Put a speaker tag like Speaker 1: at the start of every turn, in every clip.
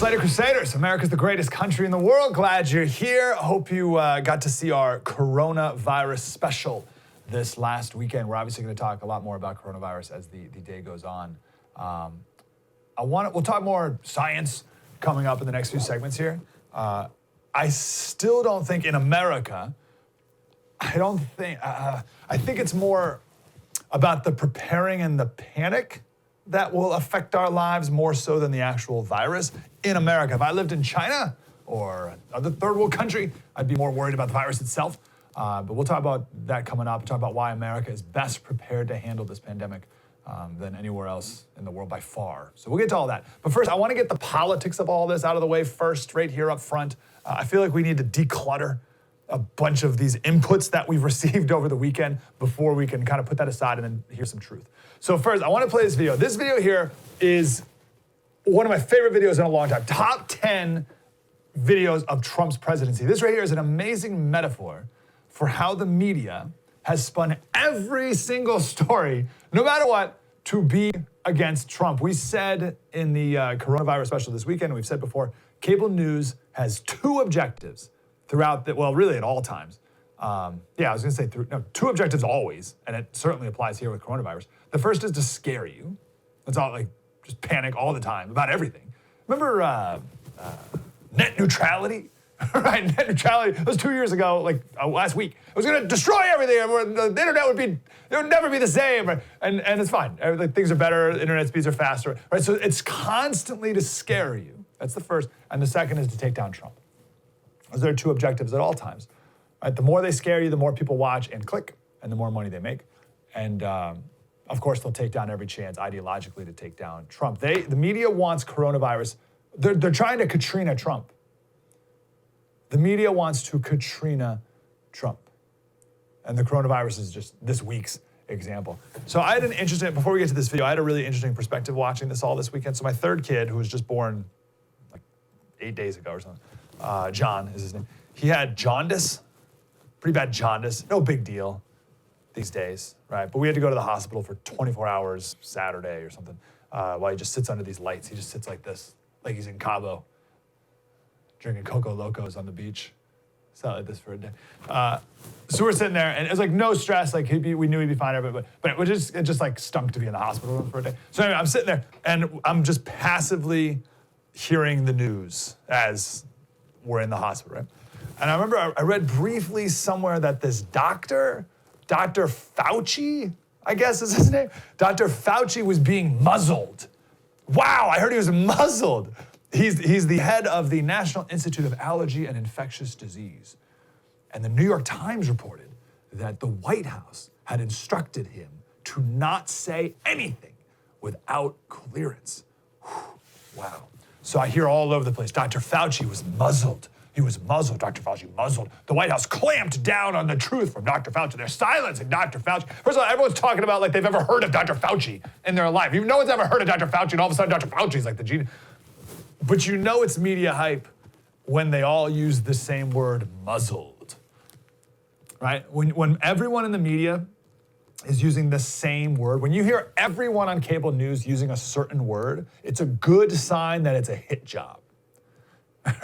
Speaker 1: Slater Crusaders, America's the greatest country in the world. Glad you're here. Hope you got to see our coronavirus special this last weekend. We're obviously going to talk a lot more about coronavirus as the day goes on. We'll talk more science coming up in the next few segments here. I still don't think in America, I think it's more about the preparing and the panic that will affect our lives more so than the actual virus in America. If I lived in China or another third world country, I'd be more worried about the virus itself. But we'll talk about that coming up. We'll talk about why America is best prepared to handle this pandemic than anywhere else in the world by far. So we'll get to all that. But first, I want to get the politics of all this out of the way first, right here up front. I feel like we need to declutter a bunch of these inputs that we've received over the weekend before we can kind of put that aside and then hear some truth. So first, I want to play this video. This video here is one of my favorite videos in a long time. Top 10 videos of Trump's presidency. This right here is an amazing metaphor for how the media has spun every single story, no matter what, to be against Trump. We said in the coronavirus special this weekend, we've said before, cable news has two objectives throughout really at all times. I was gonna say two objectives always, and it certainly applies here with coronavirus. The first is to scare you. It's all just panic all the time about everything. Remember net neutrality? Right, net neutrality, that was 2 years ago, last week. It was gonna destroy everything. The internet would never be the same. Right? And it's fine, things are better, internet speeds are faster. Right, so it's constantly to scare you. That's the first. And the second is to take down Trump. Those are two objectives at all times. Right? The more they scare you, the more people watch and click, and the more money they make. And of course, they'll take down every chance ideologically to take down Trump. The media wants coronavirus. They're trying to Katrina Trump. The media wants to Katrina Trump. And the coronavirus is just this week's example. So I had before we get to this video, I had a really interesting perspective watching this all this weekend. So my third kid, who was just born 8 days ago or something, John is his name. He had jaundice, pretty bad jaundice, no big deal these days, right? But we had to go to the hospital for 24 hours Saturday or something while he just sits under these lights. He just sits like this, like he's in Cabo, drinking Coco Locos on the beach. Sat like this for a day. So we're sitting there, and it was no stress. We knew he'd be fine, but it just stunk to be in the hospital for a day. So anyway, I'm sitting there, and I'm just passively hearing the news as we're in the hospital, right? And I remember I read briefly somewhere that this Dr. Fauci, I guess is his name, Dr. Fauci was being muzzled. Wow, I heard he was muzzled. He's the head of the National Institute of Allergy and Infectious Disease. And the New York Times reported that the White House had instructed him to not say anything without clearance. Whew, wow. So I hear all over the place, Dr. Fauci was muzzled. He was muzzled, Dr. Fauci muzzled. The White House clamped down on the truth from Dr. Fauci. They're silencing Dr. Fauci. First of all, everyone's talking about they've ever heard of Dr. Fauci in their life. No one's ever heard of Dr. Fauci, and all of a sudden Dr. Fauci's the genius. But it's media hype when they all use the same word, muzzled, right? When everyone in the media is using the same word, when you hear everyone on cable news using a certain word, it's a good sign that it's a hit job.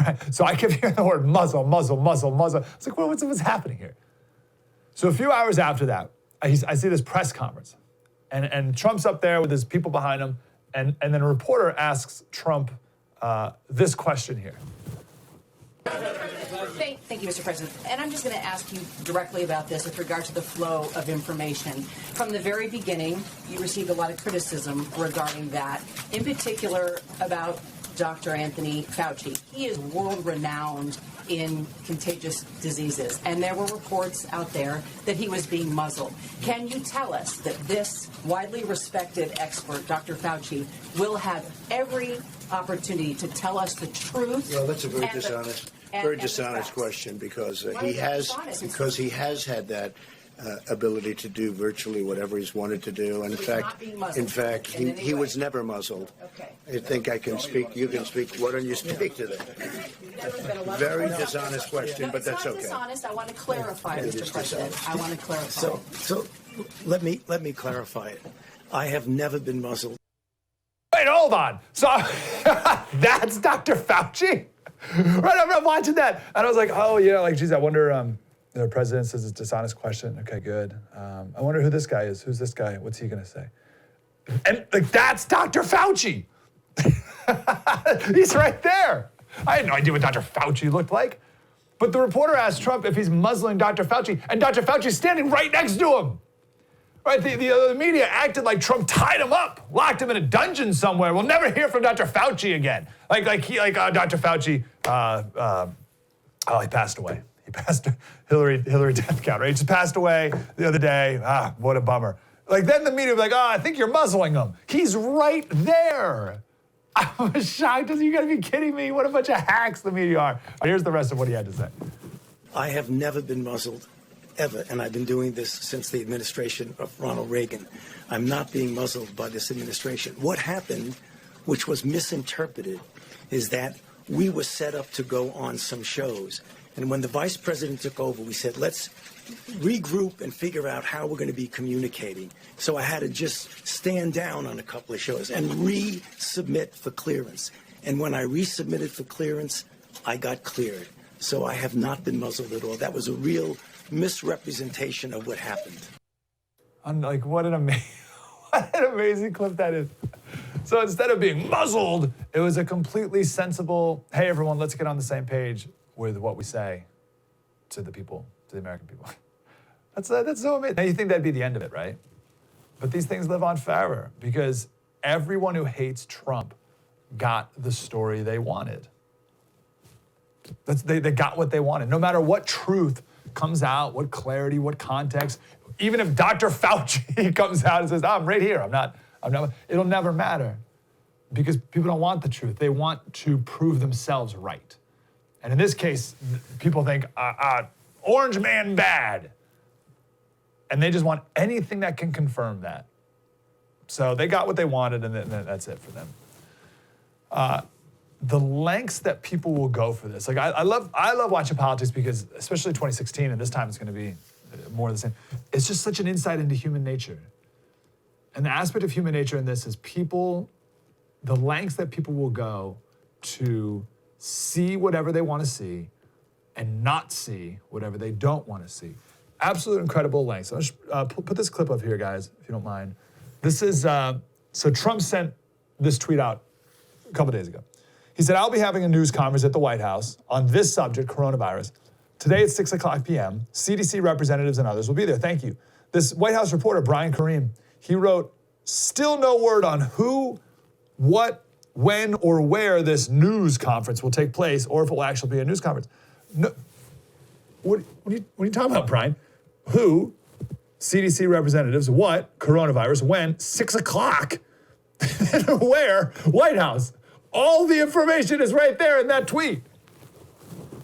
Speaker 1: Right? So I kept hearing the word muzzle, muzzle, muzzle, muzzle. It's what's happening here? So a few hours after that, I see this press conference, and Trump's up there with his people behind him, and then a reporter asks Trump this question here.
Speaker 2: Thank you, Mr. President. And I'm just going to ask you directly about this with regard to the flow of information. From the very beginning, you received a lot of criticism regarding that, in particular about Dr. Anthony Fauci. He is world-renowned in contagious diseases, and there were reports out there that he was being muzzled. Can you tell us that this widely respected expert, Dr. Fauci, will have every opportunity to tell us the truth?
Speaker 3: Well, that's a very dishonest question because he has had that ability to do virtually whatever he's wanted to do. And in fact, he was never muzzled.
Speaker 2: Okay.
Speaker 3: I think I can speak. You can speak. Why don't you speak to that? Very dishonest question, but that's okay.
Speaker 2: It's not dishonest. I want to clarify, Mr. President. I want to clarify.
Speaker 3: So let me clarify it. I have never been muzzled.
Speaker 1: wait, hold on. So that's Dr. Fauci? Right, I'm watching that. And I was like, oh, yeah, like, geez, I wonder, the president says it's a dishonest question. Okay, good. I wonder who this guy is. Who's this guy? What's he going to say? And like, that's Dr. Fauci. He's right there. I had no idea what Dr. Fauci looked like. But the reporter asked Trump if he's muzzling Dr. Fauci, and Dr. Fauci's standing right next to him. Right, the media acted like Trump tied him up, locked him in a dungeon somewhere. We'll never hear from Dr. Fauci again. Dr. Fauci, he passed away. He passed Hillary death count, right? He just passed away the other day. What a bummer. Like, then the media was like, I think you're muzzling him. He's right there. I was shocked. You gotta be kidding me. What a bunch of hacks the media are. Here's the rest of what he had to say.
Speaker 4: I have never been muzzled, ever, and I've been doing this since the administration of Ronald Reagan. I'm not being muzzled by this administration. What happened, which was misinterpreted, is that we were set up to go on some shows. And when the vice president took over, we said, let's regroup and figure out how we're going to be communicating. So I had to just stand down on a couple of shows and resubmit for clearance. And when I resubmitted for clearance, I got cleared. So I have not been muzzled at all. That was a real misrepresentation of what happened.
Speaker 1: I'm like, what an amazing clip that is. So instead of being muzzled, it was a completely sensible, hey, everyone, let's get on the same page with what we say to the people, to the American people. That's so amazing. Now, you think that'd be the end of it, right? But these things live on forever because everyone who hates Trump got the story they wanted. They got what they wanted. No matter what truth comes out, what clarity, what context, even if Dr. Fauci comes out and says, I'm right here, I'm not, it'll never matter because people don't want the truth. They want to prove themselves right. And in this case, people think, orange man bad. And they just want anything that can confirm that. So they got what they wanted, and then that's it for them. The lengths that people will go for this. Like I love watching politics because, especially 2016, and this time it's going to be more of the same. It's just such an insight into human nature. And the aspect of human nature in this is the lengths that people will go to see whatever they want to see and not see whatever they don't want to see. Absolute incredible lengths. So I'll just put this clip up here, guys, if you don't mind. This is, so Trump sent this tweet out a couple days ago. He said, I'll be having a news conference at the White House on this subject, coronavirus. Today at 6:00 p.m., CDC representatives and others will be there. Thank you. This White House reporter, Brian Kareem, he wrote, still no word on who, what, when, or where this news conference will take place, or if it will actually be a news conference. No, what are you talking about, Brian? Who, CDC representatives, what, coronavirus, when, 6:00, where, White House. All the information is right there in that tweet.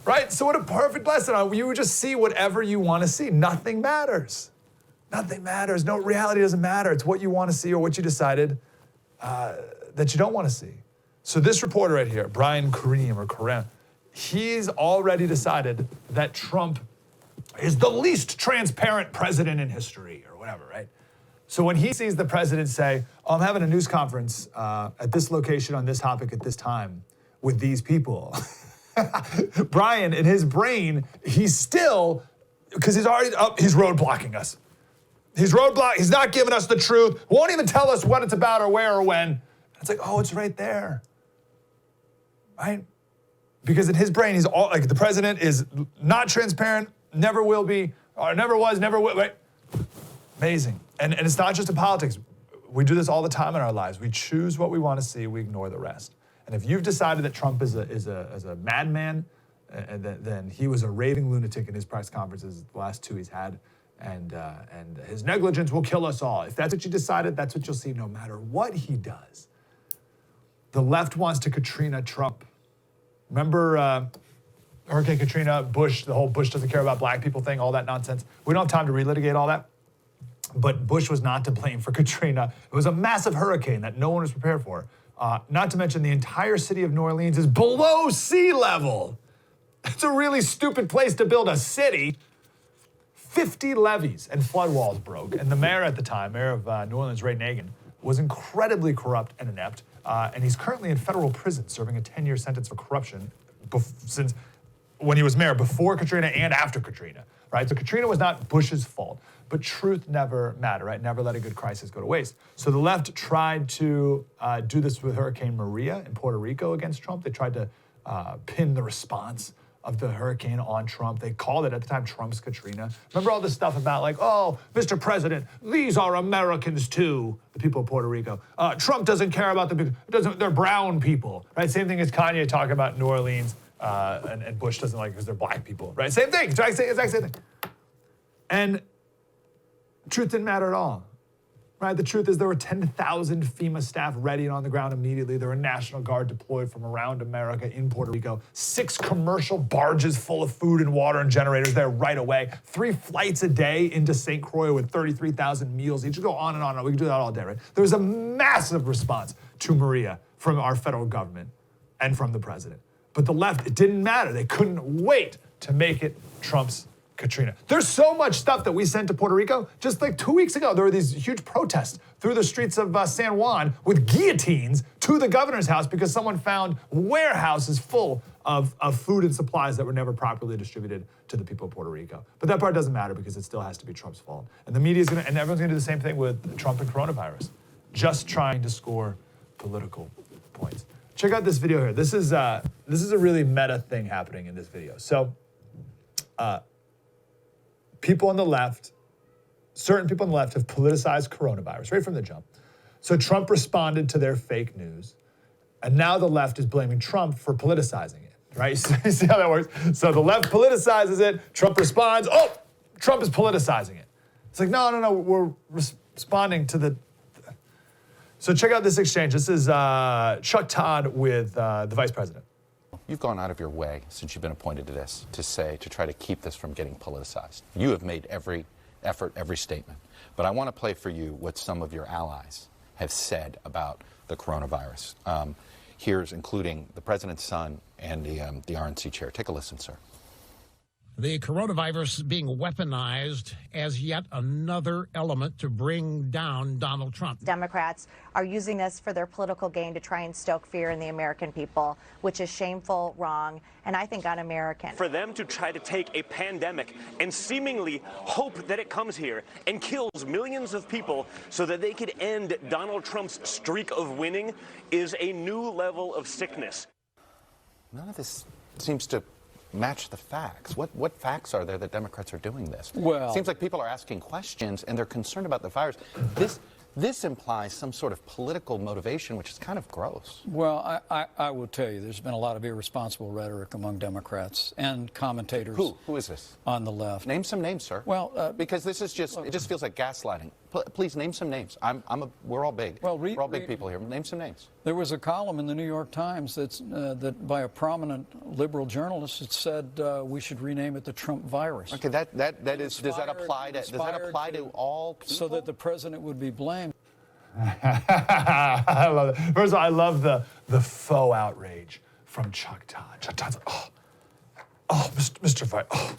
Speaker 1: Right? So what a perfect lesson. You would just see whatever you want to see. Nothing matters. Nothing matters. No, reality doesn't matter. It's what you want to see or what you decided that you don't want to see. So this reporter right here, Brian Kareem, he's already decided that Trump is the least transparent president in history or whatever, right? So when he sees the president say, I'm having a news conference at this location on this topic at this time with these people, Brian, in his brain, he's still, because he's roadblocking us. He's not giving us the truth, won't even tell us what it's about or where or when. It's like, oh, it's right there, right? Because in his brain, he's all like, the president is not transparent, never will be, or never was, never will, right? Amazing. And it's not just in politics. We do this all the time in our lives. We choose what we want to see, we ignore the rest. And if you've decided that Trump is a madman, then he was a raving lunatic in his press conferences, the last two he's had, and his negligence will kill us all. If that's what you decided, that's what you'll see no matter what he does. The left wants to Katrina Trump. Remember Hurricane Katrina, Bush, the whole Bush doesn't care about black people thing, all that nonsense? We don't have time to relitigate all that. But Bush was not to blame for Katrina. It was a massive hurricane that no one was prepared for. Not to mention the entire city of New Orleans is below sea level. It's a really stupid place to build a city. 50 levees and flood walls broke. And the mayor at the time, mayor of New Orleans, Ray Nagin, was incredibly corrupt and inept, and he's currently in federal prison serving a 10-year sentence for corruption since when he was mayor, before Katrina and after Katrina, right? So Katrina was not Bush's fault, but truth never mattered, right? Never let a good crisis go to waste. So the left tried to do this with Hurricane Maria in Puerto Rico against Trump. They tried to pin the response of the hurricane on Trump. They called it at the time Trump's Katrina. Remember all this stuff about like, oh, Mr. President, these are Americans too, the people of Puerto Rico. Trump doesn't care about the people, they're brown people, right? Same thing as Kanye talking about New Orleans, and Bush doesn't like because they're black people, right? Same thing, exact same thing. And truth didn't matter at all. Right? The truth is there were 10,000 FEMA staff ready and on the ground immediately. There were National Guard deployed from around America in Puerto Rico. 6 commercial barges full of food and water and generators there right away. 3 flights a day into St. Croix with 33,000 meals each. Go on and on. We can do that all day, right? There was a massive response to Maria from our federal government and from the president. But the left, it didn't matter. They couldn't wait to make it Trump's Katrina. There's so much stuff that we sent to Puerto Rico. Just like 2 weeks ago, there were these huge protests through the streets of San Juan with guillotines to the governor's house because someone found warehouses full of food and supplies that were never properly distributed to the people of Puerto Rico. But that part doesn't matter because it still has to be Trump's fault. And the media's gonna, and everyone's gonna do the same thing with Trump and coronavirus, just trying to score political points. Check out this video here. This is a really meta thing happening in this video. So, people on the left, certain people on the left have politicized coronavirus right from the jump. So Trump responded to their fake news, and now the left is blaming Trump for politicizing it, right? You see how that works? So the left politicizes it, Trump responds, oh, Trump is politicizing it. It's like, no, we're responding to the... So check out this exchange. This is Chuck Todd with the vice president.
Speaker 5: You've gone out of your way since you've been appointed to this to try to keep this from getting politicized. You have made every effort, every statement. But I want to play for you what some of your allies have said about the coronavirus. Here's including the president's son and the RNC chair. Take a listen, sir.
Speaker 6: The coronavirus being weaponized as yet another element to bring down Donald Trump.
Speaker 7: Democrats are using this for their political gain to try and stoke fear in the American people, which is shameful, wrong, and I think un-American.
Speaker 8: For them to try to take a pandemic and seemingly hope that it comes here and kills millions of people so that they could end Donald Trump's streak of winning is a new level of sickness.
Speaker 5: None of this seems to match the facts. What facts are there that Democrats are doing this?
Speaker 9: Well,
Speaker 5: it seems like people are asking questions and they're concerned about the virus. This implies some sort of political motivation, which is kind of gross.
Speaker 9: Well, I will tell you, there's been a lot of irresponsible rhetoric among Democrats and commentators.
Speaker 5: Who is this?
Speaker 9: On the left.
Speaker 5: Name some names, sir.
Speaker 9: Well,
Speaker 5: because this is just, it just feels like gaslighting. Please name some names. We're all big.
Speaker 9: Well,
Speaker 5: we're all big people here. Name some names.
Speaker 9: There was a column in the New York Times that by a prominent liberal journalist that said we should rename it the Trump virus.
Speaker 5: Okay, does that apply to all people?
Speaker 9: So that the president would be blamed.
Speaker 1: I love it. First of all, I love the faux outrage from Chuck Todd. Chuck Todd's like, Mr. Vice,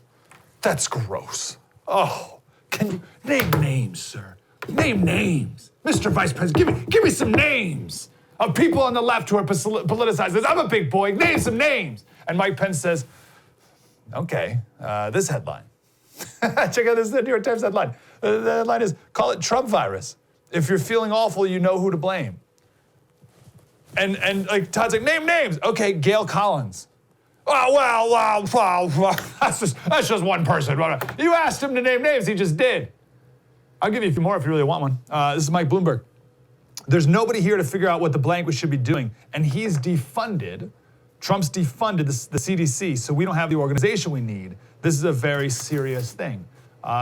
Speaker 1: that's gross. Oh, can you name names, sir? Name names. Mr. Vice President, give me some names of people on the left who are politicized this. I'm a big boy. Name some names. And Mike Pence says, okay, this headline. Check out this New York Times headline. The headline is, call it Trump virus. If you're feeling awful, you know who to blame. And like Todd's like, name names. Okay, Gail Collins. Oh, well, that's just one person. You asked him to name names, he just did. I'll give you a few more if you really want one. This is Mike Bloomberg. There's nobody here to figure out what the blank should be doing, and he's defunded. Trump's defunded the CDC, so we don't have the organization we need. This is a very serious thing.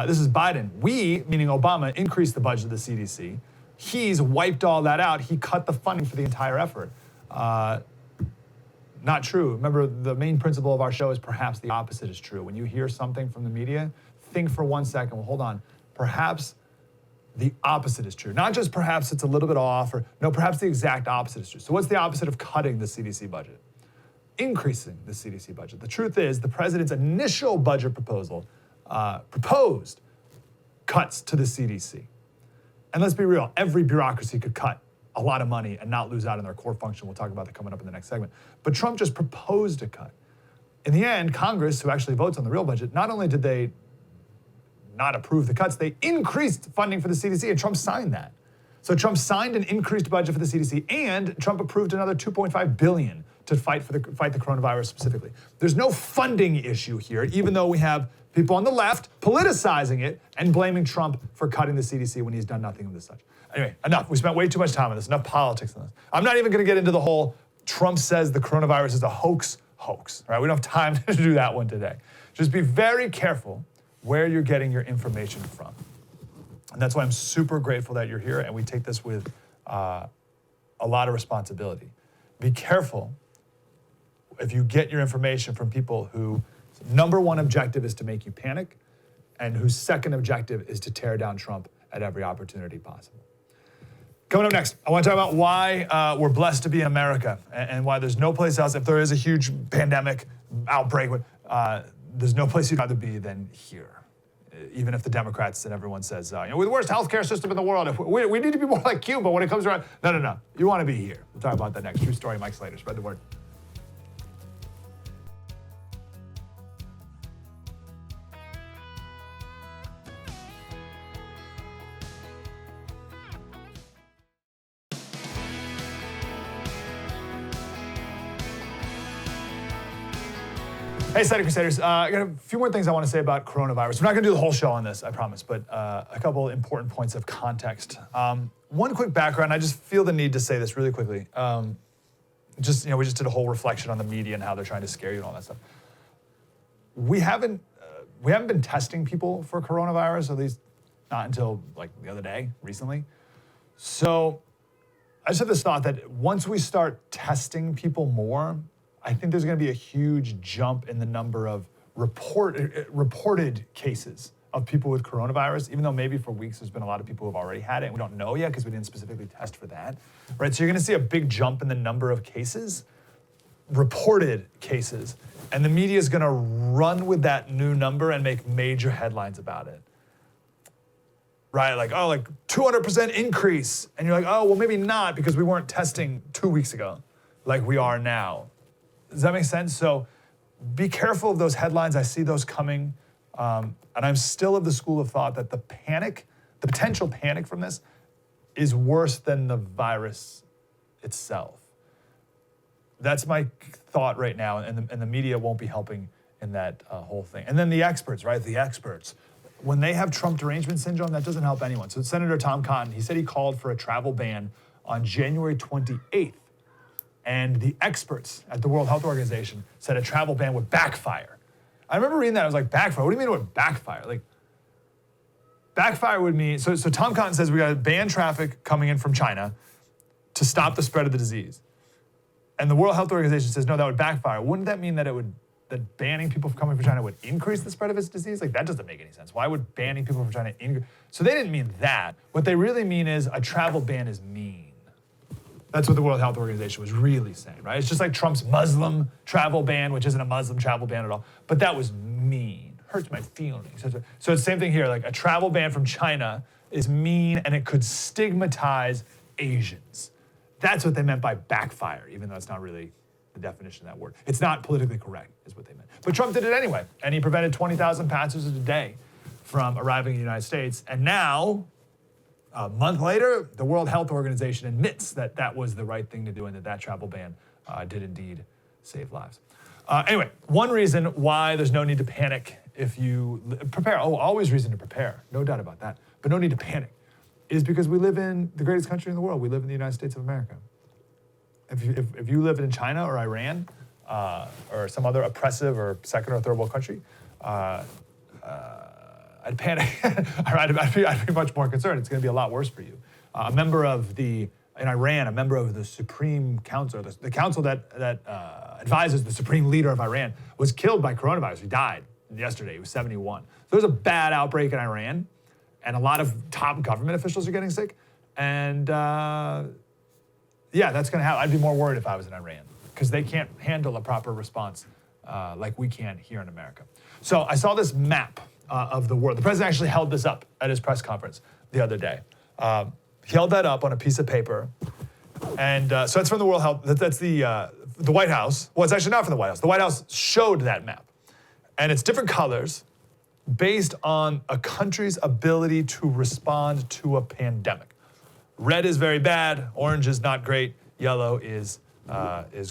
Speaker 1: This is Biden. We, meaning Obama, increased the budget of the CDC. He's wiped all that out. He cut the funding for the entire effort. Not true. Remember, the main principle of our show is perhaps the opposite is true. When you hear something from the media, think for 1 second, well, hold on. Perhaps the opposite is true. Not just perhaps it's a little bit off, or no, perhaps the exact opposite is true. So what's the opposite of cutting the CDC budget? Increasing the CDC budget. The truth is, the president's initial budget proposal proposed cuts to the CDC. And let's be real, every bureaucracy could cut a lot of money and not lose out on their core function. We'll talk about that coming up in the next segment. But Trump just proposed a cut. In the end, Congress, who actually votes on the real budget, not only did they not approve the cuts, they increased funding for the CDC, and Trump signed that. So Trump signed an increased budget for the CDC, and Trump approved another $2.5 billion to fight the coronavirus specifically. There's no funding issue here, even though we have people on the left politicizing it and blaming Trump for cutting the CDC when he's done nothing of this such. Anyway, enough. We spent way too much time on this. Enough politics on this. I'm not even going to get into the whole Trump says the coronavirus is a hoax. All right? We don't have time to do that one today. Just be very careful where you're getting your information from. And that's why I'm super grateful that you're here, and we take this with a lot of responsibility. Be careful if you get your information from people whose number one objective is to make you panic, and whose second objective is to tear down Trump at every opportunity possible. Coming up next, I want to talk about why we're blessed to be in America and why there's no place else. If there is a huge pandemic outbreak, there's no place you'd rather be than here. Even if the Democrats and everyone says, we're the worst healthcare system in the world. We need to be more like Cuba when it comes around. No. You want to be here. We'll talk about that next. True story, Mike Slater. Spread the word. Hey, Steady Crusaders. I got a few more things I want to say about coronavirus. We're not going to do the whole show on this, I promise, but a couple important points of context. One quick background. I just feel the need to say this really quickly. We just did a whole reflection on the media and how they're trying to scare you and all that stuff. We haven't been testing people for coronavirus, at least not until like the other day, recently. So I just have this thought that once we start testing people more, I think there's going to be a huge jump in the number of reported cases of people with coronavirus, even though maybe for weeks there's been a lot of people who have already had it. And we don't know yet because we didn't specifically test for that, right? So you're going to see a big jump in the number of cases, reported cases, and the media is going to run with that new number and make major headlines about it, right? Like 200% increase. And you're like, oh, well, maybe not because we weren't testing 2 weeks ago like we are now. Does that make sense? So be careful of those headlines. I see those coming. And I'm still of the school of thought that the potential panic from this is worse than the virus itself. That's my thought right now. And the media won't be helping in that whole thing. And then the experts, right? The experts. When they have Trump derangement syndrome, that doesn't help anyone. So Senator Tom Cotton, he said he called for a travel ban on January 28th. And the experts at the World Health Organization said a travel ban would backfire. I remember reading that. I was like, backfire? What do you mean it would backfire? Like, backfire would mean, so Tom Cotton says we got to ban traffic coming in from China to stop the spread of the disease. And the World Health Organization says, no, that would backfire. Wouldn't that mean that that banning people from coming from China would increase the spread of its disease? Like, that doesn't make any sense. Why would banning people from China increase? So they didn't mean that. What they really mean is a travel ban is mean. That's what the World Health Organization was really saying, right? It's just like Trump's Muslim travel ban, which isn't a Muslim travel ban at all. But that was mean. Hurts my feelings. So it's the same thing here. Like a travel ban from China is mean and it could stigmatize Asians. That's what they meant by backfire, even though it's not really the definition of that word. It's not politically correct, is what they meant. But Trump did it anyway, and he prevented 20,000 passengers a day from arriving in the United States. And now, a month later, the World Health Organization admits that that was the right thing to do and that travel ban did indeed save lives. Anyway, one reason why there's no need to panic if you prepare, always reason to prepare, no doubt about that, but no need to panic, is because we live in the greatest country in the world. We live in the United States of America. If you lived in China or Iran or some other oppressive or second or third world country, I'd panic. I'd be much more concerned. It's going to be a lot worse for you. In Iran, a member of the Supreme Council, the council that advises the supreme leader of Iran, was killed by coronavirus. He died yesterday. He was 71. So there's a bad outbreak in Iran, and a lot of top government officials are getting sick. And that's going to happen. I'd be more worried if I was in Iran because they can't handle a proper response like we can here in America. So I saw this map of the world. The president actually held this up at his press conference the other day. He held that up on a piece of paper. And so that's from the World Health, that's the White House. Well, it's actually not from the White House. The White House showed that map. And it's different colors based on a country's ability to respond to a pandemic. Red is very bad, orange is not great, yellow is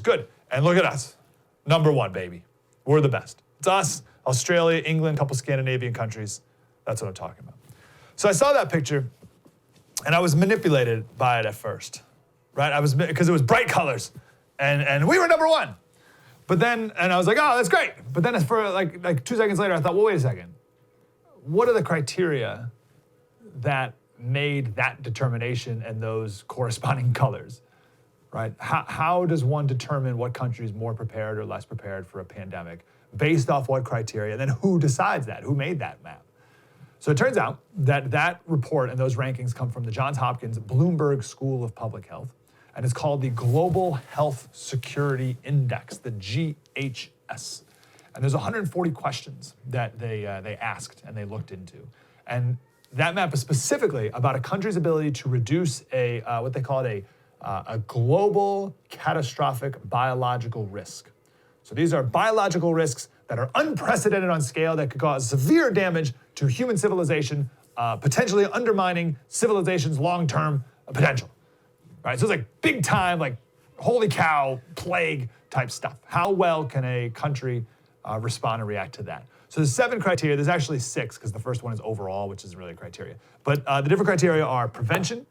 Speaker 1: good. And look at us, number one, baby. We're the best. It's us, Australia, England, a couple Scandinavian countries. That's what I'm talking about. So I saw that picture, and I was manipulated by it at first, right? Because it was bright colors, and we were number one. But then, and I was like, oh, that's great. But then for like 2 seconds later, I thought, well, wait a second. What are the criteria that made that determination and those corresponding colors, right? How does one determine what country is more prepared or less prepared for a pandemic? Based off what criteria? And then who decides that? Who made that map? So it turns out that that report and those rankings come from the Johns Hopkins Bloomberg School of Public Health, and it's called the Global Health Security Index, the GHS. And there's 140 questions that they asked and they looked into. And that map is specifically about a country's ability to reduce what they call a global catastrophic biological risk. So these are biological risks that are unprecedented on scale that could cause severe damage to human civilization, potentially undermining civilization's long-term potential. Right? So it's like big time, like holy cow, plague type stuff. How well can a country respond and react to that? So there's 7 criteria. There's actually 6 because the first one is overall, which isn't really a criteria. But the different criteria are prevention,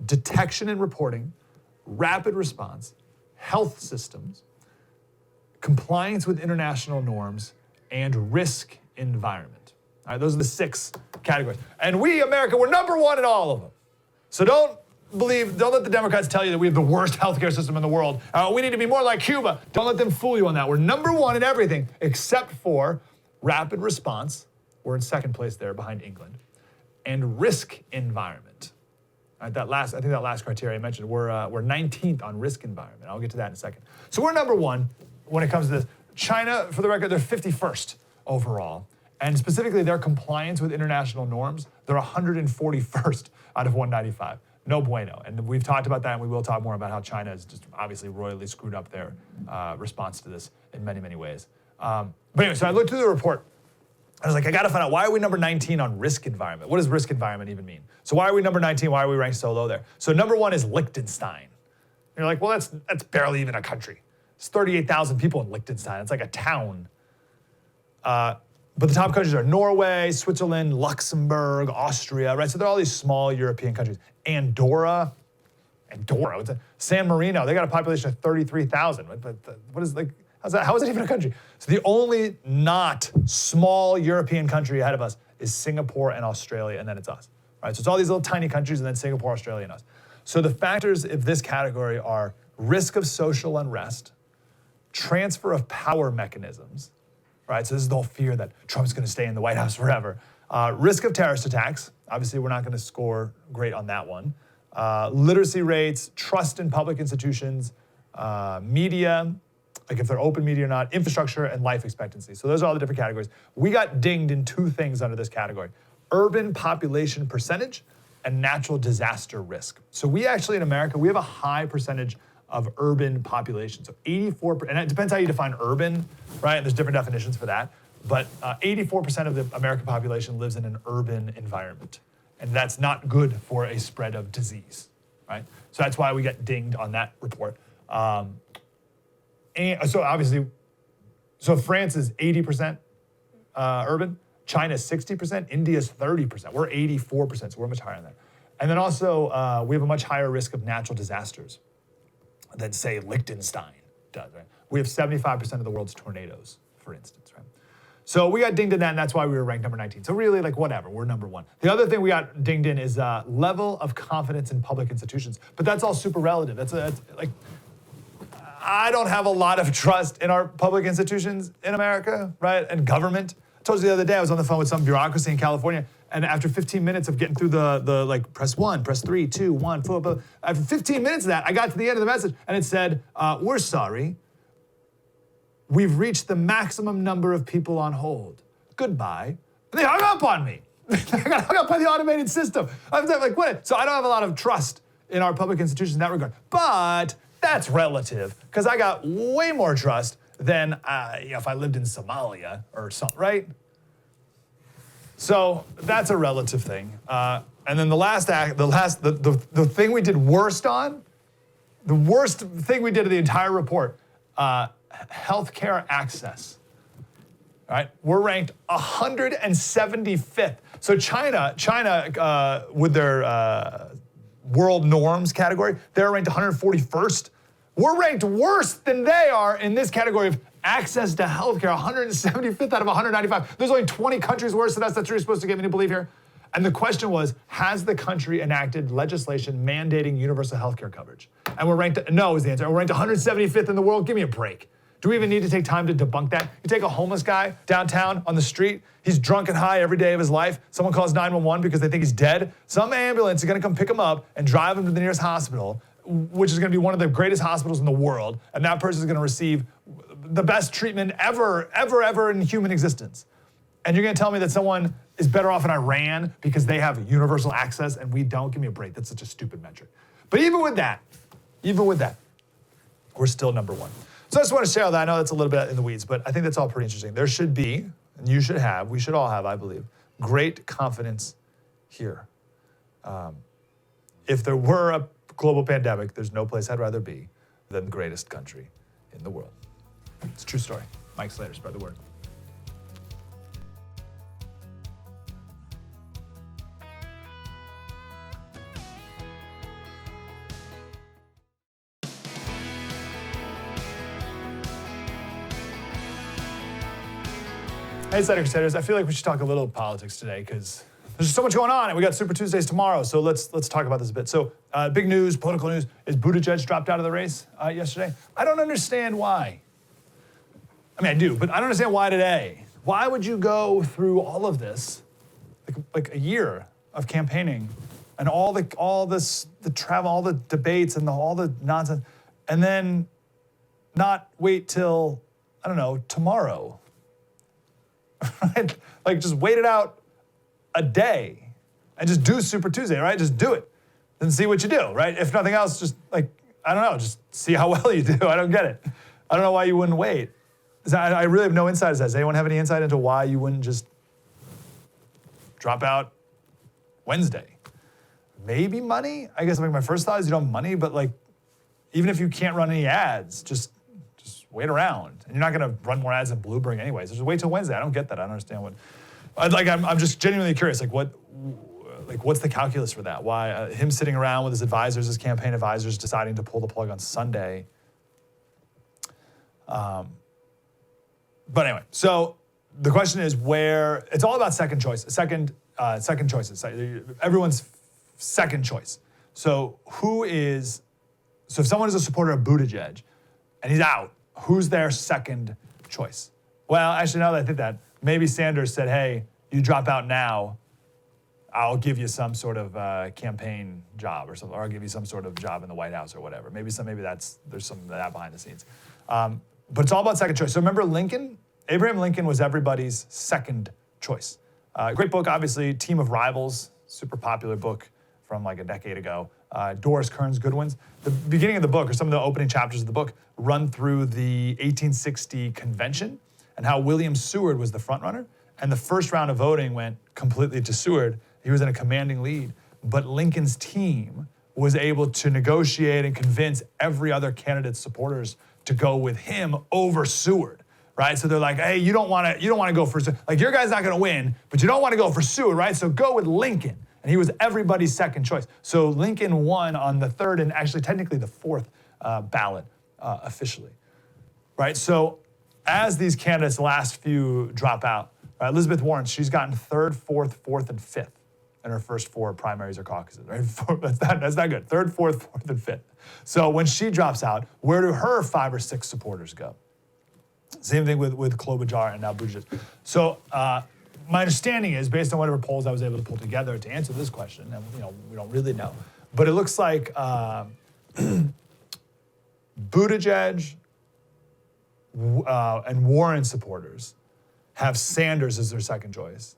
Speaker 1: detection and reporting, rapid response, health systems, compliance with international norms, and risk environment. All right, those are the 6 categories. And we, America, we're number one in all of them. So don't let the Democrats tell you that we have the worst healthcare system in the world. We need to be more like Cuba. Don't let them fool you on that. We're number one in everything except for rapid response. We're in second place there behind England. And risk environment. All right, I think that last criteria I mentioned, we're 19th on risk environment. I'll get to that in a second. So we're number one when it comes to this. China, for the record, they're 51st overall. And specifically their compliance with international norms, they're 141st out of 195. No bueno. And we've talked about that, and we will talk more about how China has just obviously royally screwed up their response to this in many, many ways. But anyway, so I looked through the report. I was like, I got to find out, why are we number 19 on risk environment? What does risk environment even mean? So why are we number 19? Why are we ranked so low there? So number 1 is Liechtenstein. And you're like, well, that's barely even a country. It's 38,000 people in Liechtenstein. It's like a town. But the top countries are Norway, Switzerland, Luxembourg, Austria, right? So they're all these small European countries. Andorra, San Marino, they got a population of 33,000. What is how is that even a country? So the only not small European country ahead of us is Singapore and Australia, and then it's us, right? So it's all these little tiny countries, and then Singapore, Australia, and us. So the factors of this category are risk of social unrest, transfer of power mechanisms, right? So this is the whole fear that Trump's going to stay in the White House forever. Risk of terrorist attacks. Obviously, we're not going to score great on that one. Literacy rates, trust in public institutions, media, like if they're open media or not, infrastructure, and life expectancy. So those are all the different categories. We got dinged in 2 things under this category: urban population percentage and natural disaster risk. So we actually, in America, we have a high percentage of urban population. So 84%, and it depends how you define urban, right? And there's different definitions for that. But 84% of the American population lives in an urban environment. And that's not good for a spread of disease, right? So that's why we get dinged on that report. And so obviously, France is 80% urban, China is 60%, India is 30%. We're 84%, so we're much higher than that. And then also, we have a much higher risk of natural disasters than, say, Liechtenstein does, right? We have 75% of the world's tornadoes, for instance, right? So we got dinged in that, and that's why we were ranked number 19. So really, like, whatever, we're number 1. The other thing we got dinged in is level of confidence in public institutions. But that's all super relative. That's like, I don't have a lot of trust in our public institutions in America, right? And government. I told you the other day I was on the phone with some bureaucracy in California, and after 15 minutes of getting through the like press 1, press 3, 2, 1, 4, after 15 minutes of that, I got to the end of the message, and it said, we're sorry. We've reached the maximum number of people on hold. Goodbye. And they hung up on me. I got hung up by the automated system. I was like, what? So I don't have a lot of trust in our public institutions in that regard. But that's relative, because I got way more trust than if I lived in Somalia or something, right? So that's a relative thing. And then the thing we did worst on, the worst thing we did in the entire report, healthcare access. All right, we're ranked 175th. So China, with their world norms category, they're ranked 141st. We're ranked worse than they are in this category of access to healthcare, 175th out of 195. There's only 20 countries worse than us. That's what you're supposed to get me to believe here. And the question was, has the country enacted legislation mandating universal healthcare coverage? And we're ranked, no is the answer. We're ranked 175th in the world. Give me a break. Do we even need to take time to debunk that? You take a homeless guy downtown on the street, he's drunk and high every day of his life. Someone calls 911 because they think he's dead. Some ambulance is gonna come pick him up and drive him to the nearest hospital, which is gonna be one of the greatest hospitals in the world. And that person is gonna receive the best treatment ever in human existence. And you're gonna tell me that someone is better off in Iran because they have universal access and we don't? Give me a break. That's such a stupid metric. But even with that, we're still number one. So I just want to share that. I know that's a little bit in the weeds, but I think that's all pretty interesting. There should be, and you should have, we should all have, I believe, great confidence here. If there were a global pandemic, there's no place I'd rather be than the greatest country in the world. It's a true story. Mike Slater, spread the word. Hey, Insider Crusaders, I feel like we should talk a little politics today because there's just so much going on, and we got Super Tuesdays tomorrow, so let's talk about this a bit. So, big news, political news, is Buttigieg dropped out of the race yesterday. I don't understand why. I mean, I do, but I don't understand why today. Why would you go through all of this, like a year of campaigning, and all the travel, all the debates, and all the nonsense, and then not wait till, I don't know, tomorrow? Right? Like, just wait it out a day and just do Super Tuesday, right? Just do it and see what you do, right? If nothing else, just I don't know, just see how well you do. I don't get it. I don't know why you wouldn't wait. I really have no insight into that. Does anyone have any insight into why you wouldn't just drop out Wednesday? Maybe money? I guess my first thought is you don't have money, but even if you can't run any ads, just wait around. And you're not gonna run more ads than Blueberry anyways. Just wait till Wednesday. I don't get that. I don't understand what, I'm just genuinely curious, what's the calculus for that? Why him sitting around with his advisors, his campaign advisors, deciding to pull the plug on Sunday? But anyway, so the question is where, it's all about second choices. Everyone's second choice. So if someone is a supporter of Buttigieg and he's out, who's their second choice? Well, actually, now that I think that, maybe Sanders said, hey, you drop out now, I'll give you some sort of campaign job or something, or I'll give you some sort of job in the White House or whatever. Maybe there's some of that behind the scenes. But it's all about second choice. So remember Lincoln? Abraham Lincoln was everybody's second choice. Great book, obviously, Team of Rivals, super popular book from a decade ago. Doris Kearns Goodwin's. The beginning of the book, or some of the opening chapters of the book, run through the 1860 convention and how William Seward was the front runner. And the first round of voting went completely to Seward. He was in a commanding lead. But Lincoln's team was able to negotiate and convince every other candidate's supporters to go with him over Seward, right? So they're like, hey, you don't want to go for Seward. Your guy's not going to win, but you don't want to go for Seward, right? So go with Lincoln. And he was everybody's second choice. So Lincoln won on the third and actually technically the fourth ballot officially, right? So as these candidates, last few drop out, Elizabeth Warren, she's gotten third, fourth, and fifth in her first four primaries or caucuses, right? That's not good. Third, fourth, and fifth. So when she drops out, where do her 5 or 6 supporters go? Same thing with Klobuchar and now Buttigieg. So my understanding is, based on whatever polls I was able to pull together to answer this question, and we don't really know, but it looks like Buttigieg and Warren supporters have Sanders as their second choice.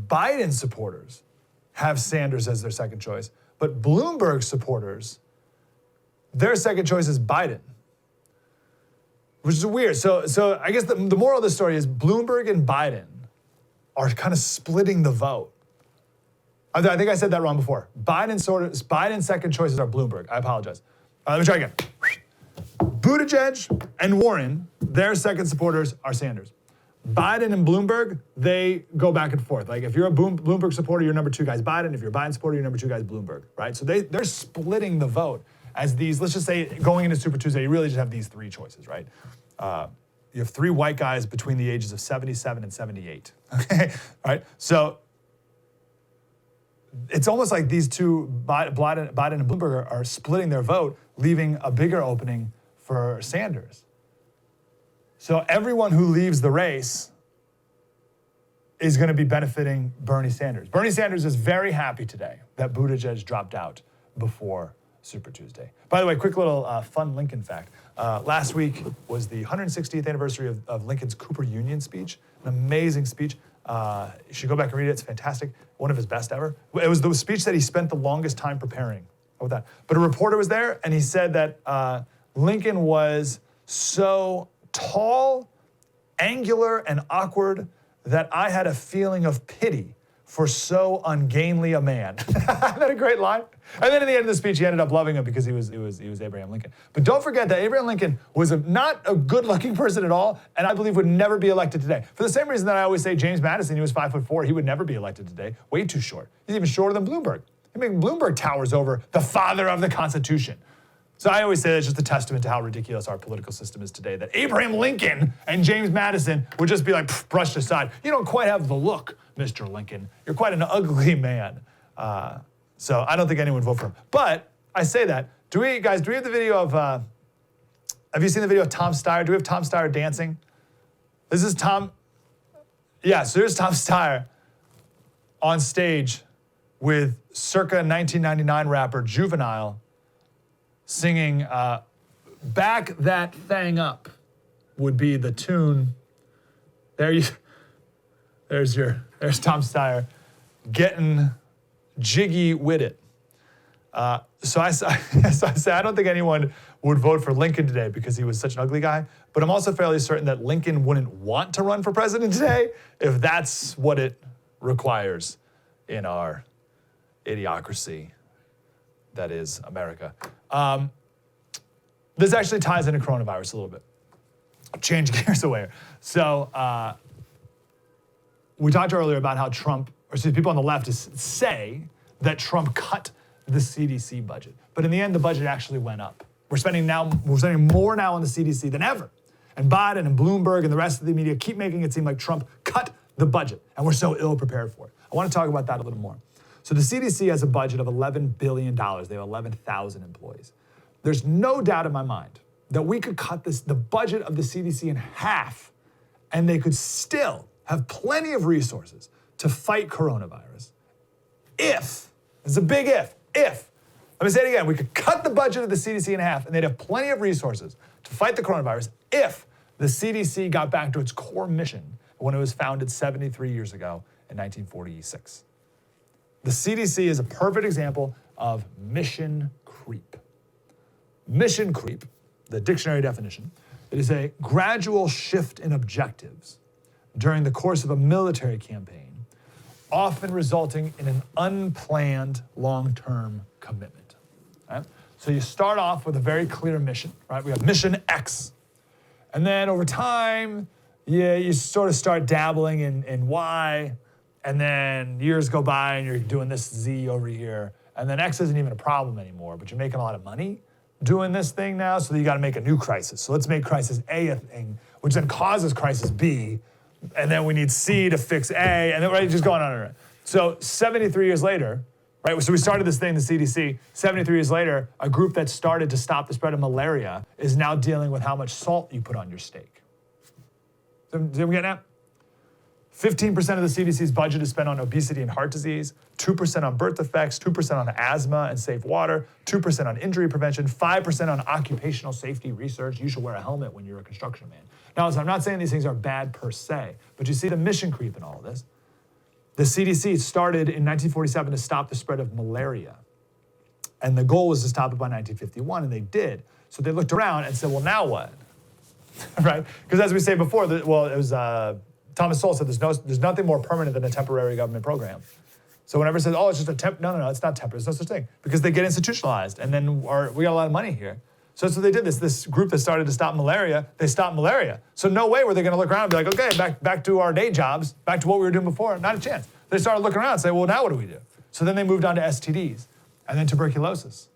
Speaker 1: Biden supporters have Sanders as their second choice, but Bloomberg supporters, their second choice is Biden, which is weird. So I guess the moral of the story is Bloomberg and Biden are kind of splitting the vote. I think I said that wrong before. Biden's second choices are Bloomberg. I apologize. Let me try again. Buttigieg and Warren, their second supporters are Sanders. Biden and Bloomberg, they go back and forth. Like if you're a Bloomberg supporter, your number two guy's Biden. If you're a Biden supporter, your number two guy's Bloomberg, right? So they're splitting the vote as these, let's just say going into Super Tuesday, you really just have these three choices, right? You have three white guys between the ages of 77 and 78, okay? Right? So it's almost like these two, Biden and Bloomberg, are splitting their vote, leaving a bigger opening for Sanders. So everyone who leaves the race is going to be benefiting Bernie Sanders. Bernie Sanders is very happy today that Buttigieg dropped out before Super Tuesday. By the way, quick little fun Lincoln fact. Last week was the 160th anniversary of Lincoln's Cooper Union speech, an amazing speech. You should go back and read it. It's fantastic. One of his best ever. It was the speech that he spent the longest time preparing. How about that? But a reporter was there, and he said that Lincoln was so tall, angular, and awkward that I had a feeling of pity for so ungainly a man. Isn't that a great line? And then at the end of the speech, he ended up loving him because he was Abraham Lincoln. But don't forget that Abraham Lincoln was not a good-looking person at all, and I believe would never be elected today. For the same reason that I always say James Madison, he was 5'4", he would never be elected today. Way too short. He's even shorter than Bloomberg. I mean, Bloomberg towers over the father of the Constitution. So I always say that's just a testament to how ridiculous our political system is today, that Abraham Lincoln and James Madison would just be like brushed aside. You don't quite have the look, Mr. Lincoln. You're quite an ugly man. So I don't think anyone would vote for him. But I say that. Do we have the video of, have you seen the video of Tom Steyer? Do we have Tom Steyer dancing? This is Tom. Yeah, so here's Tom Steyer on stage with circa 1999 rapper Juvenile singing Back That Thang Up would be the tune. There's Tom Steyer getting jiggy with it. So I say I don't think anyone would vote for Lincoln today because he was such an ugly guy, but I'm also fairly certain that Lincoln wouldn't want to run for president today if that's what it requires in our idiocracy that is America. This actually ties into coronavirus a little bit. Change gears away. So we talked earlier about how people on the left say that Trump cut the CDC budget. But in the end, the budget actually went up. We're spending more now on the CDC than ever. And Biden and Bloomberg and the rest of the media keep making it seem like Trump cut the budget, and we're so ill prepared for it. I want to talk about that a little more. So the CDC has a budget of $11 billion. They have 11,000 employees. There's no doubt in my mind that we could cut the budget of the CDC in half, and they could still have plenty of resources to fight coronavirus. If, it's a big if, let me say it again, we could cut the budget of the CDC in half, and they'd have plenty of resources to fight the coronavirus if the CDC got back to its core mission when it was founded 73 years ago in 1946. The CDC is a perfect example of mission creep. Mission creep, the dictionary definition, it is a gradual shift in objectives during the course of a military campaign, often resulting in an unplanned long-term commitment. Right? So you start off with a very clear mission, right? We have mission X. And then over time, you sort of start dabbling in Y, and then years go by and you're doing this Z over here. And then X isn't even a problem anymore, but you're making a lot of money doing this thing now, so you got to make a new crisis. So let's make crisis A a thing, which then causes crisis B, and then we need C to fix A, and then right, just going on and on. So 73 years later, right? So we started this thing, the CDC. 73 years later, a group that started to stop the spread of malaria is now dealing with how much salt you put on your steak. So we get that? 15% of the CDC's budget is spent on obesity and heart disease, 2% on birth defects, 2% on asthma and safe water, 2% on injury prevention, 5% on occupational safety research. You should wear a helmet when you're a construction man. Now, listen, I'm not saying these things are bad per se, but you see the mission creep in all of this. The CDC started in 1947 to stop the spread of malaria. And the goal was to stop it by 1951, and they did. So they looked around and said, well, now what? Right? Because as we say before, it was Thomas Sowell said there's nothing more permanent than a temporary government program. So whenever it says, oh, it's just a no, it's not temporary. There's no such thing. Because they get institutionalized, and then we got a lot of money here. So that's what they did. This group that started to stop malaria, they stopped malaria. So no way were they going to look around and be like, okay, back to our day jobs, back to what we were doing before. Not a chance. They started looking around and say, well, now what do we do? So then they moved on to STDs and then tuberculosis.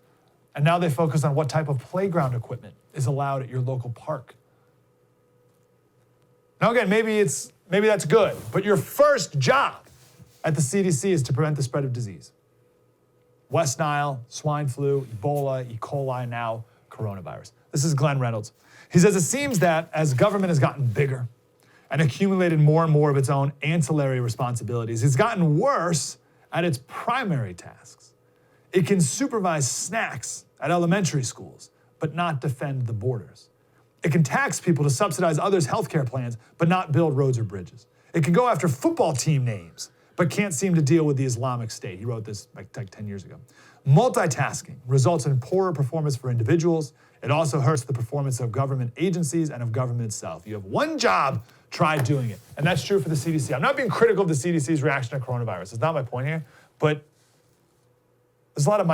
Speaker 1: And now they focus on what type of playground equipment is allowed at your local park. Now again, maybe that's good, but your first job at the CDC is to prevent the spread of disease. West Nile, swine flu, Ebola, E. coli, now coronavirus. This is Glenn Reynolds. He says it seems that as government has gotten bigger and accumulated more and more of its own ancillary responsibilities, it's gotten worse at its primary tasks. It can supervise snacks at elementary schools, but not defend the borders. It can tax people to subsidize others' healthcare plans, but not build roads or bridges. It can go after football team names, but can't seem to deal with the Islamic State. He wrote this like 10 years ago. Multitasking results in poorer performance for individuals. It also hurts the performance of government agencies and of government itself. You have one job, try doing it. And that's true for the CDC. I'm not being critical of the CDC's reaction to coronavirus. It's not my point here, but there's a lot of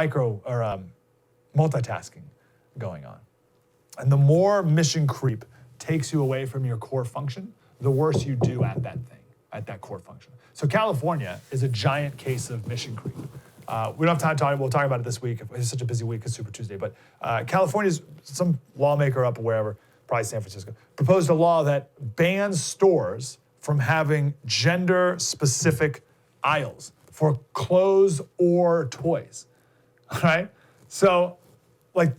Speaker 1: multitasking going on. And the more mission creep takes you away from your core function, the worse you do at that thing, at that core function. So California is a giant case of mission creep. We don't have time to talk, we'll talk about it this week. It's such a busy week, it's Super Tuesday. But California's, some lawmaker up wherever, probably San Francisco, proposed a law that bans stores from having gender-specific aisles for clothes or toys, all right? So, like,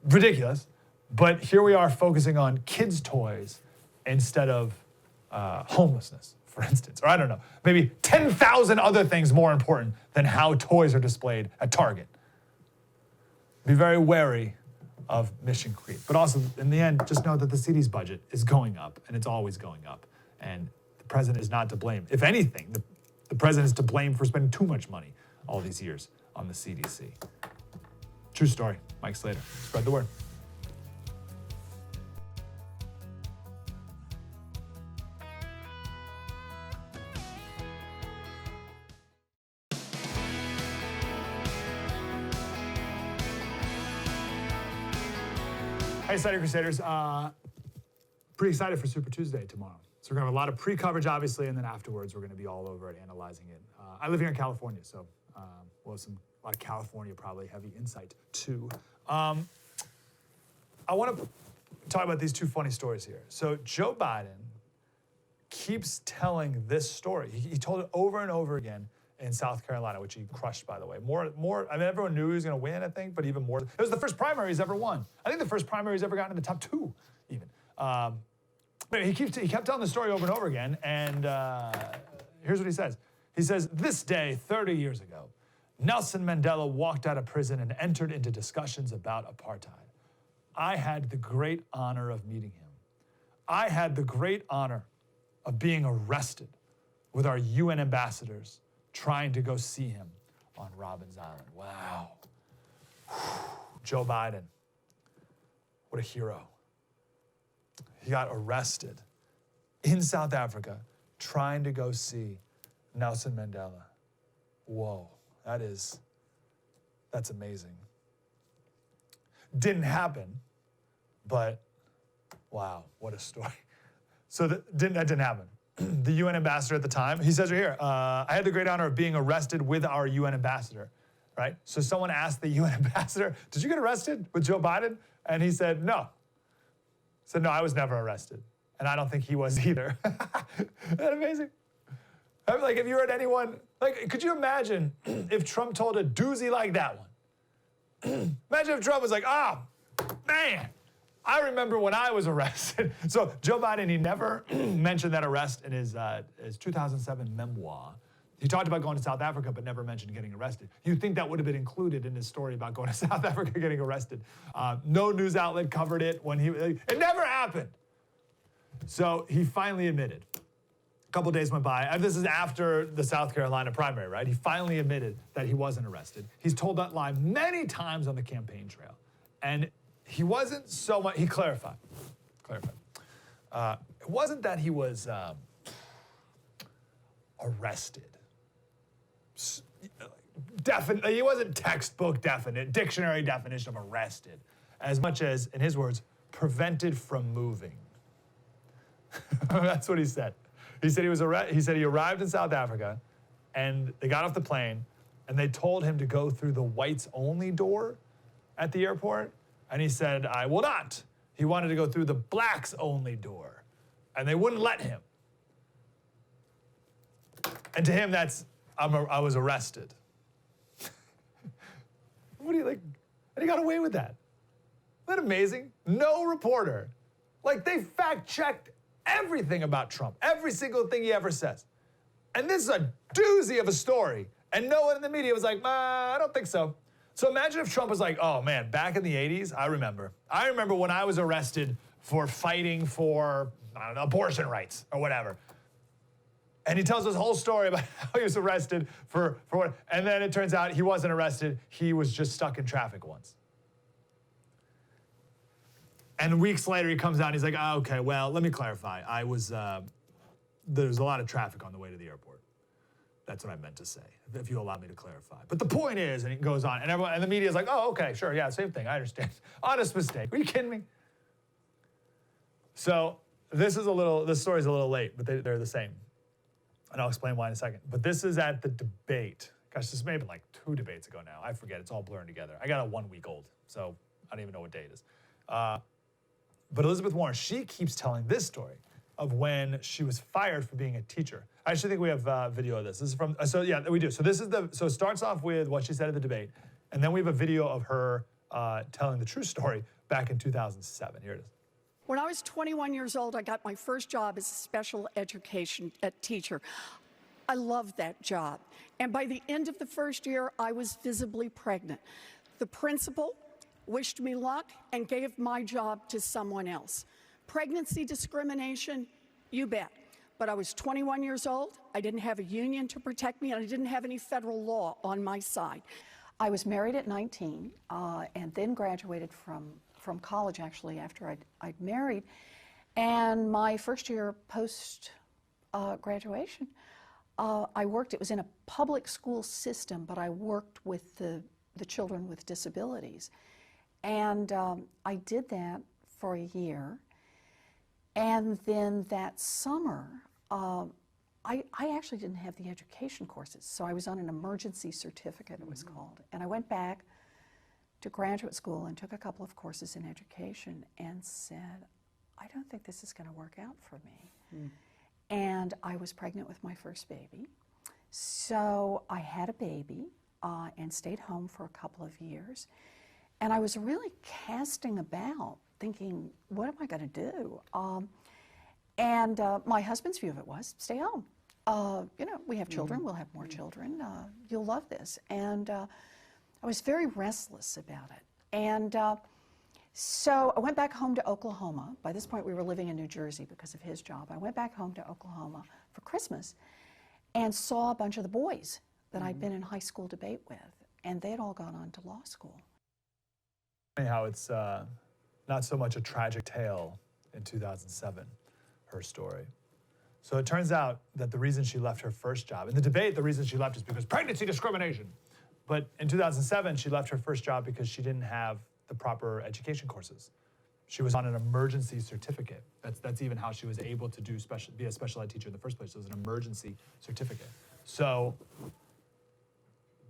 Speaker 1: ridiculous, but here we are focusing on kids' toys instead of homelessness, for instance, or I don't know, maybe 10,000 other things more important than how toys are displayed at Target. Be very wary of mission creep. But also, in the end, just know that the city's budget is going up, and it's always going up. And the president is not to blame. If anything, the president is to blame for spending too much money all these years on the CDC. True story. Mike Slater. Spread the word. Hey, Cider Crusaders. Pretty excited for Super Tuesday tomorrow. So we're going to have a lot of pre-coverage, obviously, and then afterwards we're going to be all over it, analyzing it. I live here in California, so we'll have a lot of California probably heavy insight too. I want to talk about these two funny stories here. So Joe Biden keeps telling this story. He told it over and over again in South Carolina, which he crushed, by the way. More. I mean, everyone knew he was going to win, I think, but even more. It was the first primary he's ever won. I think the first primary he's ever gotten in the top two, even. But he kept telling the story over and over again, and here's what he says. He says, this day, 30 years ago, Nelson Mandela walked out of prison and entered into discussions about apartheid. I had the great honor of meeting him. I had the great honor of being arrested with our UN ambassadors trying to go see him on Robbins Island. Wow. Joe Biden, what a hero. He got arrested in South Africa trying to go see Nelson Mandela. Whoa, that's amazing. Didn't happen, but wow, what a story. So that didn't happen. The UN ambassador at the time, he says right here, I had the great honor of being arrested with our UN ambassador, right? So someone asked the UN ambassador, did you get arrested with Joe Biden? And he said, no. He said, no, I was never arrested. And I don't think he was either. Isn't that amazing? Like, if you heard anyone, like, could you imagine if Trump told a doozy like that one? Imagine if Trump was like, man, I remember when I was arrested. So Joe Biden, he never mentioned that arrest in his 2007 memoir. He talked about going to South Africa, but never mentioned getting arrested. You'd think that would have been included in his story about going to South Africa, getting arrested. No news outlet covered it when it never happened. So he finally admitted. couple days went by, and this is after the South Carolina primary, right? He finally admitted that he wasn't arrested. He's told that lie many times on the campaign trail. And he wasn't so much, he clarified. It wasn't that he was arrested. He wasn't textbook dictionary definition of arrested, as much as, in his words, prevented from moving. That's what he said. He said he arrived in South Africa, and they got off the plane, and they told him to go through the whites only door at the airport, and he said, "I will not." He wanted to go through the blacks only door, and they wouldn't let him. And to him, that's, I was arrested. What do you like? And he got away with that. Isn't that amazing? No reporter. Like, they fact-checked everything about Trump, every single thing he ever says. And this is a doozy of a story. And no one in the media was like, I don't think so. So imagine if Trump was like, oh man, back in the 80s, I remember when I was arrested for fighting for, I don't know, abortion rights or whatever. And he tells this whole story about how he was arrested for what, and then it turns out he wasn't arrested, he was just stuck in traffic once. And weeks later, he comes out and he's like, oh, okay, well, let me clarify. There's a lot of traffic on the way to the airport. That's what I meant to say, if you allow me to clarify. But the point is, and he goes on, and the media's like, oh, okay, sure, yeah, same thing, I understand. Honest mistake. Are you kidding me? So this story's a little late, but they're the same. And I'll explain why in a second. But this is at the debate. Gosh, this may have been like 2 debates ago now. I forget, it's all blurring together. I got a 1-week-old, so I don't even know what day it is. But Elizabeth Warren, she keeps telling this story of when she was fired for being a teacher. I actually think we have video of this. This is from, so yeah, we do. So it starts off with what she said at the debate, and then we have a video of her telling the true story back in 2007. Here it is.
Speaker 10: When I was 21 years old, I got my first job as a special education teacher. I loved that job. And by the end of the first year, I was visibly pregnant. The principal wished me luck and gave my job to someone else. Pregnancy discrimination, you bet. But I was 21 years old, I didn't have a union to protect me, and I didn't have any federal law on my side. I was married at 19 and then graduated from college, actually, after I'd married. And my first year post graduation, I worked, it was in a public school system, but I worked with the children with disabilities. And I did that for a year. And then that summer, I actually didn't have the education courses. So I was on an emergency certificate, it was called. And I went back to graduate school and took a couple of courses in education and said, I don't think this is going to work out for me. And I was pregnant with my first baby. So I had a baby and stayed home for a couple of years. And I was really casting about, thinking, what am I going to do? And my husband's view of it was, stay home. We have children, we'll have more children. You'll love this. And I was very restless about it. And so I went back home to Oklahoma. By this point, we were living in New Jersey because of his job. I went back home to Oklahoma for Christmas and saw a bunch of the boys that I'd been in high school debate with. And they had all gone on to law school.
Speaker 1: How it's not so much a tragic tale in 2007, her story. So it turns out that the reason she left her first job, in the debate, the reason she left is because pregnancy discrimination. But in 2007, she left her first job because she didn't have the proper education courses. She was on an emergency certificate. That's even how she was able to be a special ed teacher in the first place. It was an emergency certificate. So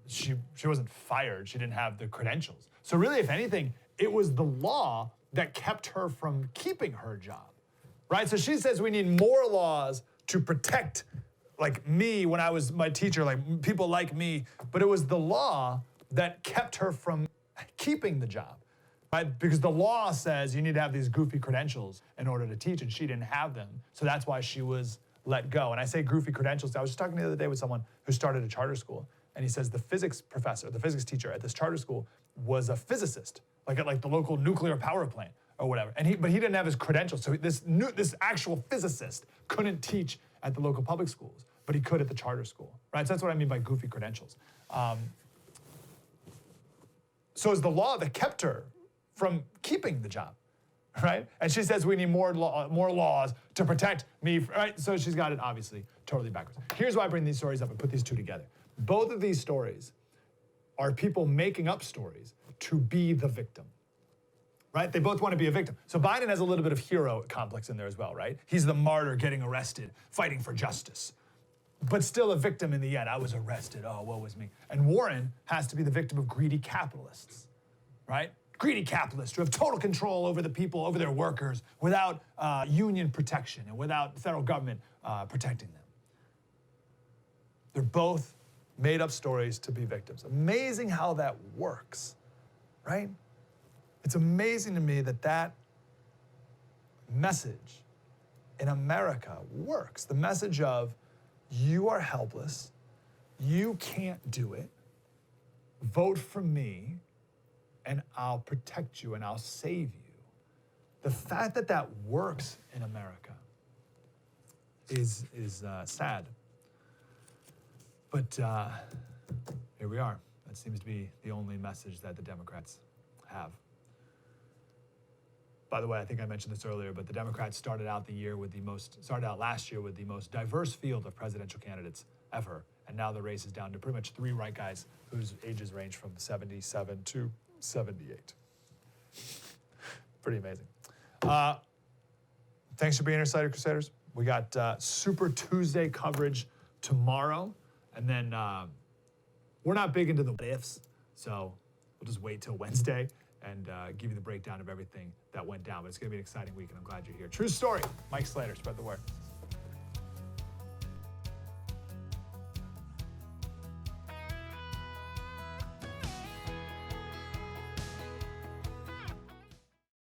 Speaker 1: she wasn't fired. She didn't have the credentials. So really, if anything, it was the law that kept her from keeping her job, right? So she says we need more laws to protect, like me when I was my teacher, like people like me, but it was the law that kept her from keeping the job, right? Because the law says you need to have these goofy credentials in order to teach, and she didn't have them. So that's why she was let go. And I say goofy credentials. I was just talking the other day with someone who started a charter school, and he says the physics professor, the physics teacher at this charter school was a physicist, like at the local nuclear power plant or whatever. But he didn't have his credentials. So this actual physicist couldn't teach at the local public schools, but he could at the charter school, right? So that's what I mean by goofy credentials. So it's the law that kept her from keeping the job, right? And she says we need more laws to protect me, right? So she's got it obviously totally backwards. Here's why I bring these stories up and put these two together. Both of these stories are people making up stories to be the victim, right? They both want to be a victim. So Biden has a little bit of hero complex in there as well, right? He's the martyr getting arrested, fighting for justice, but still a victim in the end. I was arrested, oh, woe was me. And Warren has to be the victim of greedy capitalists, right? Greedy capitalists who have total control over the people, over their workers, without union protection and without the federal government protecting them. They're both made up stories to be victims. Amazing how that works, right? It's amazing to me that that message in America works. The message of you are helpless, you can't do it, vote for me, and I'll protect you and I'll save you. The fact that that works in America is sad. But here we are. That seems to be the only message that the Democrats have. By the way, I think I mentioned this earlier, but the Democrats started out last year with the most diverse field of presidential candidates ever. And now the race is down to pretty much 3 white guys whose ages range from 77 to 78. Pretty amazing. Thanks for being here, Cider Crusaders. We got Super Tuesday coverage tomorrow. And then we're not big into the what ifs, so we'll just wait till Wednesday and give you the breakdown of everything that went down. But it's going to be an exciting week, and I'm glad you're here. True story. Mike Slater, spread the word.